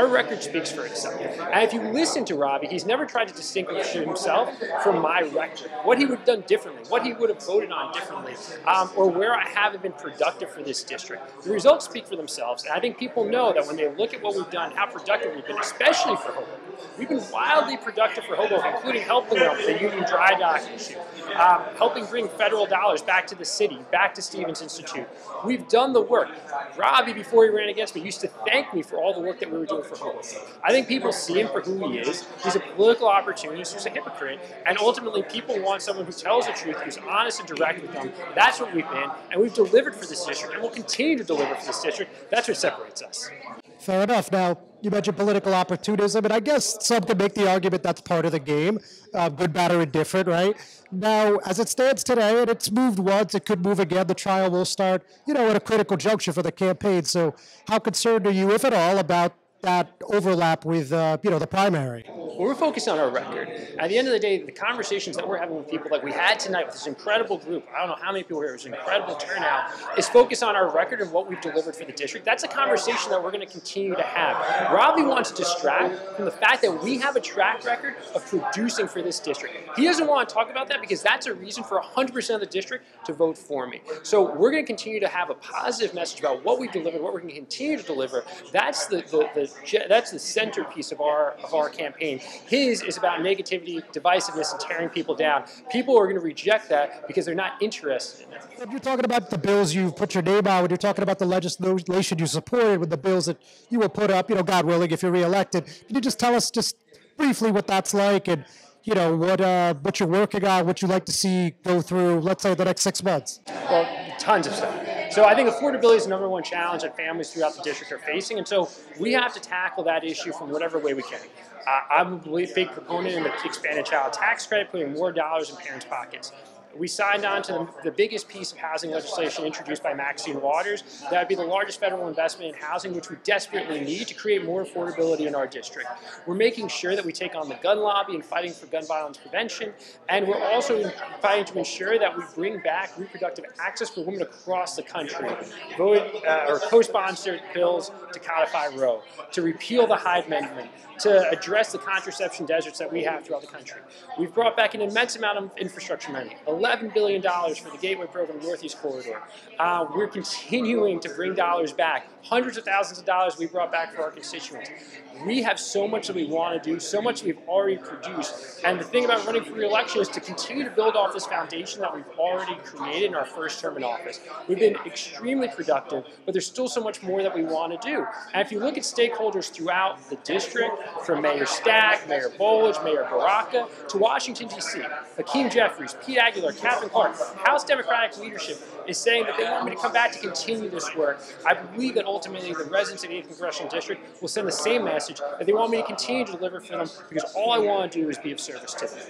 Our record speaks for itself. And if you listen to Robbie, he's never tried to distinguish himself from my record. What he would have done differently, what he would have voted on differently, or where I haven't been productive for this district. The results speak for themselves, and I think people know that when they look at what we've done, how productive we've been, especially for Hoboken. We've been wildly productive for Hoboken, including helping them with the Union Dry Dock issue, helping bring federal dollars back to the city, back to Stevens Institute. We've done the work. Robbie, before he ran against me, used to thank me for all the work that we were doing for Hoboken. I think people see him for who he is. He's a political opportunist, who's a hypocrite, and ultimately people want someone who tells the truth, who's honest and direct with them. That's what we've been, and we've delivered for this district, and we'll continue to deliver for this district. That's what separates us. Fair enough. Now, you mentioned political opportunism, and I guess some could make the argument that's part of the game, good, bad, or indifferent, right? Now, as it stands today, and it's moved once, it could move again, the trial will start, at a critical juncture for the campaign. So how concerned are you, if at all, about that overlap with, the primary? Well, we're focused on our record. At the end of the day, the conversations that we're having with people like we had tonight with this incredible group, I don't know how many people here, it was an incredible turnout, is focused on our record and what we've delivered for the district. That's a conversation that we're going to continue to have. Robbie wants to distract from the fact that we have a track record of producing for this district. He doesn't want to talk about that because that's a reason for 100% of the district to vote for me. So we're going to continue to have a positive message about what we've delivered, what we're going to continue to deliver. That's the centerpiece of our campaign. His is about negativity, divisiveness, and tearing people down. People are going to reject that because they're not interested in it. When you're talking about the bills you've put your name on, when you're talking about the legislation you supported with the bills that you will put up, God willing, if you're reelected, can you just tell us just briefly what that's like and what you're working on, what you'd like to see go through, let's say, the next 6 months? Well, tons of stuff. So I think affordability is the #1 challenge that families throughout the district are facing, and so we have to tackle that issue from whatever way we can. I'm a big proponent in the expanded child tax credit, putting more dollars in parents' pockets. We signed on to the biggest piece of housing legislation introduced by Maxine Waters. That would be the largest federal investment in housing, which we desperately need to create more affordability in our district. We're making sure that we take on the gun lobby and fighting for gun violence prevention, and we're also fighting to ensure that we bring back reproductive access for women across the country. Co-sponsored bills to codify Roe, to repeal the Hyde Amendment, to address the contraception deserts that we have throughout the country. We've brought back an immense amount of infrastructure money, $11 billion for the Gateway Program Northeast Corridor. We're continuing to bring dollars back, hundreds of thousands of dollars we brought back for our constituents. We have so much that we want to do, so much we've already produced. And the thing about running for re-election is to continue to build off this foundation that we've already created in our first term in office. We've been extremely productive, but there's still so much more that we want to do. And if you look at stakeholders throughout the district, from Mayor Stack, Mayor Bolage, Mayor Baraka, to Washington, D.C., Hakeem Jeffries, Pete Aguilar, Catherine Clark, House Democratic leadership is saying that they want me to come back to continue this work. I believe that ultimately the residents of the 8th Congressional District will send the same message, that they want me to continue to deliver for them because all I want to do is be of service to them.